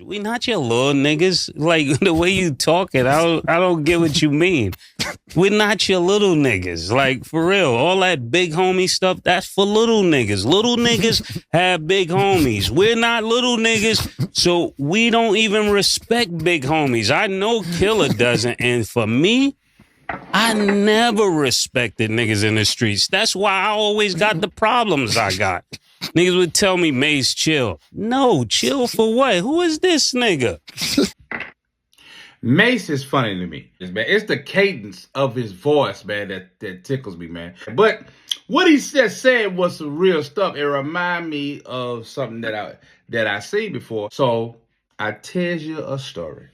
We not your little niggas. Like the way you talking, I don't get what you mean. We're not your little niggas. Like for real, all that big homie stuff, that's for little niggas. Little niggas have big homies. We're not little niggas, so we don't even respect big homies. I know Killer doesn't, and for me, I never respected niggas in the streets. That's why I always got the problems I got. Niggas would tell me, Mase, chill. No, chill for what? Who is this nigga? Mase is funny to me. It's the cadence of his voice, man, that tickles me, man. But what he just said was some real stuff. It reminded me of something that I seen before. So I tell you a story.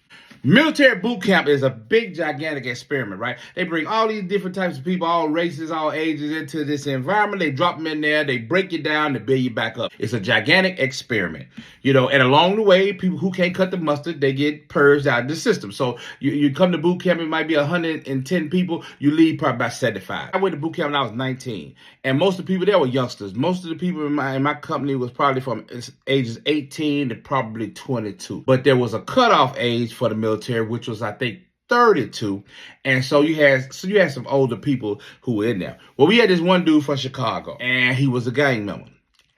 Military boot camp is a big, gigantic experiment, right? They bring all these different types of people, all races, all ages into this environment. They drop them in there. They break you down to build you back up. It's a gigantic experiment, you know, and along the way, people who can't cut the mustard, they get purged out of the system. So you come to boot camp, it might be 110 people. You leave probably about 75. I went to boot camp when I was 19, and most of the people there were youngsters. Most of the people in my company was probably from ages 18 to probably 22. But there was a cutoff age for the military, which was, I think, 32. And so you had some older people who were in there. Well, we had this one dude from Chicago, and he was a gang member.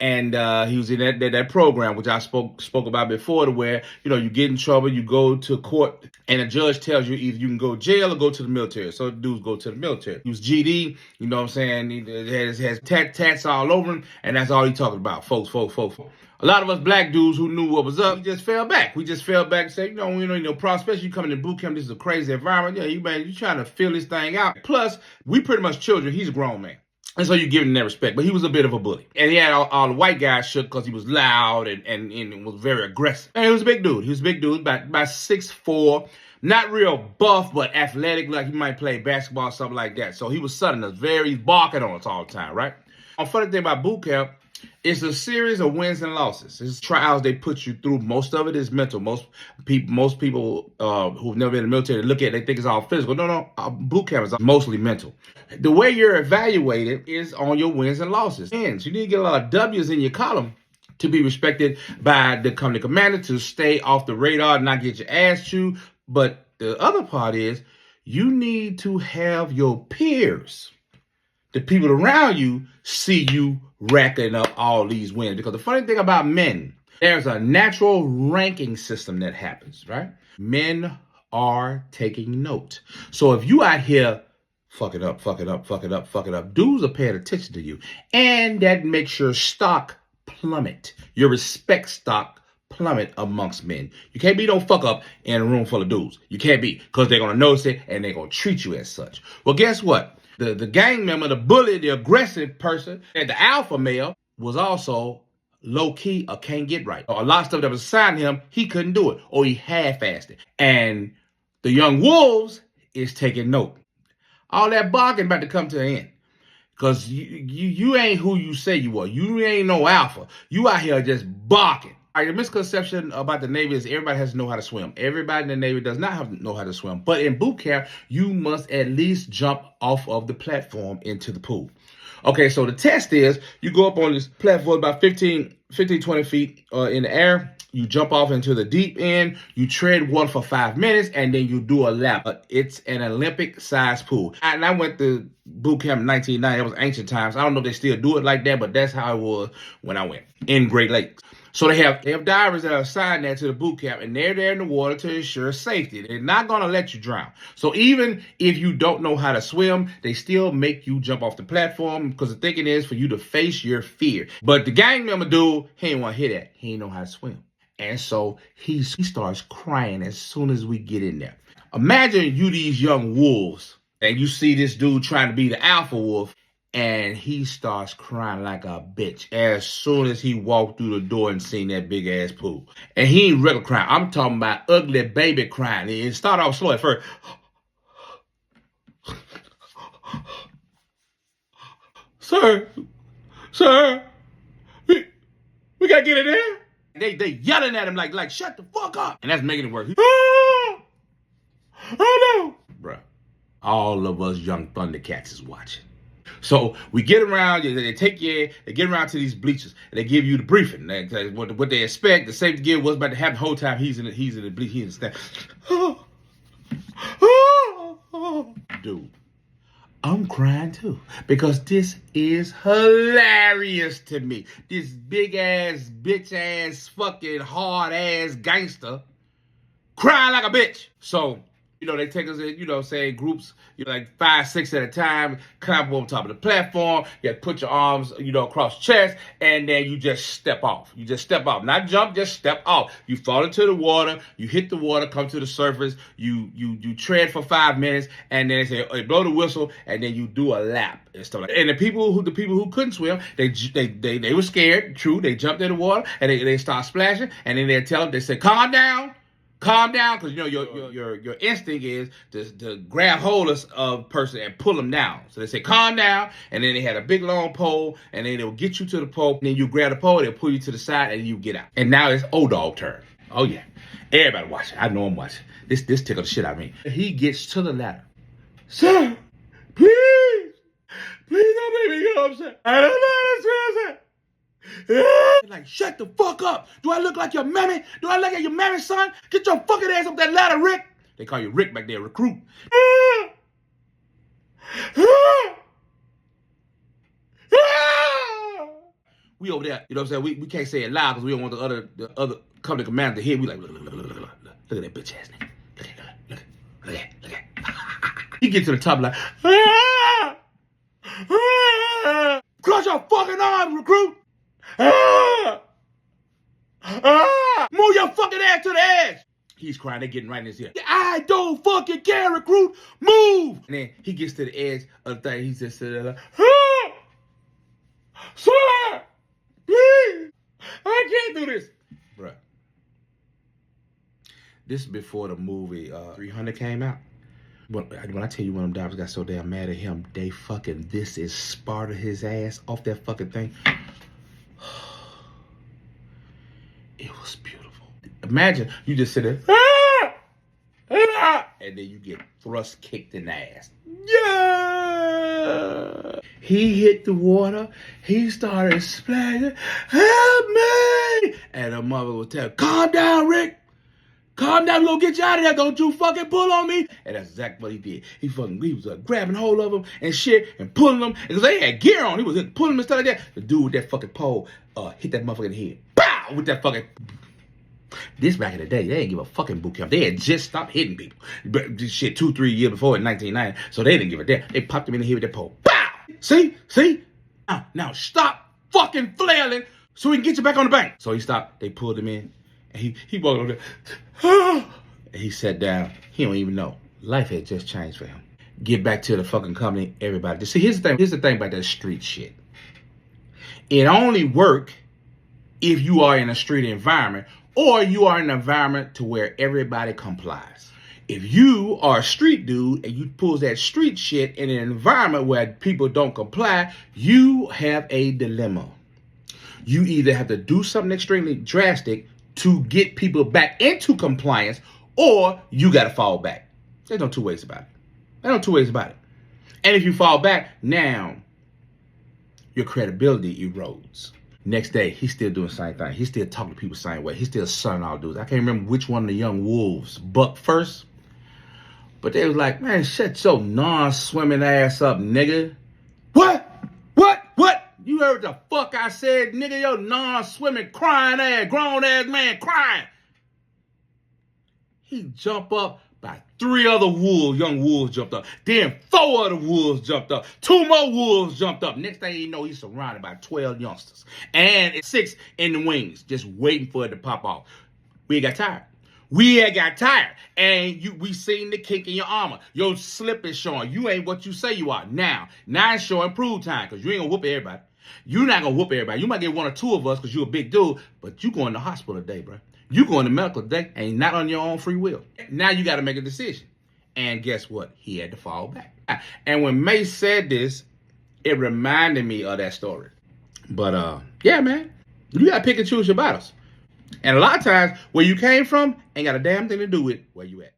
And he was in that program, which I spoke about before, to where, you know, you get in trouble, you go to court, and the judge tells you either you can go to jail or go to the military. So the dudes go to the military. He was GD, you know what I'm saying? He has tats all over him, and that's all he talking about, folks. A lot of us black dudes who knew what was up, we just fell back. We just fell back and said, you know, especially you coming to boot camp, this is a crazy environment. Yeah, you trying to fill this thing out. Plus, we pretty much children. He's a grown man. And so you give him that respect. But he was a bit of a bully. And he had all the white guys shook because he was loud and was very aggressive. And he was a big dude. He was a big dude, about 6'4", not real buff, but athletic, like he might play basketball or something like that. So he was sudden us, he's barking on us all the time, right? A funny thing about boot camp, it's a series of wins and losses. It's trials they put you through. Most of it is mental. Most people who've never been in the military look at it, they think it's all physical. No. Boot camp is mostly mental. The way you're evaluated is on your wins and losses. Wins. You need to get a lot of W's in your column to be respected by the company commander, to stay off the radar and not get your ass chewed. But the other part is you need to have your peers, the people around you, see you racking up all these wins. Because the funny thing about men, there's a natural ranking system that happens, right? Men are taking note. So if you out here fuck it up, dudes are paying attention to you. And that makes your stock plummet. Your respect stock plummet amongst men. You can't be no fuck up in a room full of dudes. You can't be, because they're going to notice it and they're going to treat you as such. Well, guess what? The gang member, the bully, the aggressive person, and the alpha male was also low-key or can't get right. A lot of stuff that was assigned to him, he couldn't do it, or he half-assed it. And the young wolves is taking note. All that barking about to come to an end. Because you ain't who you say you are. You ain't no alpha. You out here just barking. All right, the misconception about the Navy is everybody has to know how to swim. Everybody in the Navy does not have to know how to swim. But in boot camp, you must at least jump off of the platform into the pool. Okay, so the test is you go up on this platform about 15, 20 feet in the air. You jump off into the deep end. You tread water for 5 minutes, and then you do a lap. It's an Olympic-sized pool. And I went to boot camp in 1990. It was ancient times. I don't know if they still do it like that, but that's how it was when I went in Great Lakes. So they have divers that are assigned there to the boot camp, and they're there in the water to ensure safety. They're not going to let you drown. So even if you don't know how to swim, they still make you jump off the platform, because the thinking is for you to face your fear. But the gang member dude, he ain't want to hear that. He ain't know how to swim. And so he starts crying as soon as we get in there. Imagine you these young wolves, and you see this dude trying to be the alpha wolf, and he starts crying like a bitch as soon as he walked through the door and seen that big ass pool. And he ain't regular crying. I'm talking about ugly baby crying. It started off slow at first. Sir, we gotta get in there. They yelling at him like shut the fuck up. And that's making it worse. Oh no. Bruh, all of us young Thundercats is watching. So we get around, they take you, they get around to these bleachers, and they give you the briefing. What they expect, the safety gear, what's about to happen the whole time he's in the bleach, he's in the stand. Dude, I'm crying too, because this is hilarious to me. This big ass, bitch ass, fucking hard ass gangster crying like a bitch. So, they take us in, say groups, like 5, 6 at a time, climb up on top of the platform, you put your arms, across chest, and then you just step off. You just step off. Not jump, just step off. You fall into the water, you hit the water, come to the surface, you tread for 5 minutes, and then they say, hey, blow the whistle, and then you do a lap and stuff like that. And the people who couldn't swim, they were scared, true, they jumped in the water, and they start splashing, and then they tell them, they say, calm down, because your instinct is to grab hold of a person and pull them down. So they say calm down, and then they had a big long pole, and then they'll get you to the pole, and then you grab the pole, they'll pull you to the side, and you get out. And now it's old dog turn. Oh yeah, everybody watching. I know I'm watching. This tickled the shit out of me. He gets to the ladder. Sir, please don't make me get upset. I don't know what like, shut the fuck up. Do I look like your mammy? Do I look like your mammy, son? Get your fucking ass up that ladder, Rick. They call you Rick back there, recruit. We over there, you know what I'm saying? We can't say it loud because we don't want the other company commander to hear. We like, look at that bitch ass nigga. Look at. He get to the top like, clutch your fucking arms, recruit. Move your fucking ass to the edge. He's crying. They're getting right in his ear. I don't fucking care, recruit. Move. And then he gets to the edge of the thing. He just said, sir, please, I can't do this. Bruh. This is before the movie 300 came out. When I tell you one of them divers got so damn mad at him, they fucking, this is Sparta his ass off that fucking thing. It was beautiful. Imagine you just sit there, and then you get thrust kicked in the ass. Yeah. He hit the water. He started splashing. Help me! And the mother would tell, calm down, Rick. Calm down, we're gonna get you out of there. Don't you fucking pull on me. And that's exactly what he did. He was grabbing hold of him and shit and pulling them. Because they had gear on. He was pulling them and stuff like that. The dude with that fucking pole hit that motherfucker in the head. Pow! With that fucking... This back in the day, they didn't give a fucking boot camp. They had just stopped hitting people. But this shit 2-3 years before in 1990. So they didn't give a damn. They popped him in the head with that pole. Pow! See? Now stop fucking flailing so we can get you back on the bank. So he stopped. They pulled him in. And he walked over there. And he sat down. He don't even know. Life had just changed for him. Get back to the fucking company, everybody. See, here's the thing about that street shit. It only work if you are in a street environment or you are in an environment to where everybody complies. If you are a street dude and you pull that street shit in an environment where people don't comply, you have a dilemma. You either have to do something extremely drastic to get people back into compliance, or you got to fall back. There's no two ways about it. And if you fall back, now your credibility erodes. Next day, he's still doing the same thing. He's still talking to people the same way. He's still sunning all dudes. I can't remember which one of the young wolves bucked first, but they was like, man, shut your non-swimming ass up, nigga. What? You heard the fuck I said, nigga, your non-swimming, crying ass, grown ass man crying. He jumped up, by 3 other wolves, young wolves jumped up. Then 4 other wolves jumped up. 2 more wolves jumped up. Next thing you know, he's surrounded by 12 youngsters. And it's 6 in the wings, just waiting for it to pop off. We got tired. And we seen the kink in your armor. Your slip is showing. You ain't what you say you are. Now it's showing prove time, because you ain't gonna whoop everybody. You're not gonna whoop everybody. You might get 1 or 2 of us because you're a big dude, but you going to hospital today, bro. You going to medical today and not on your own free will. Now you got to make a decision. And guess what? He had to fall back. And when Mase said this, it reminded me of that story. But yeah, man, you got to pick and choose your battles. And a lot of times, where you came from ain't got a damn thing to do with where you at.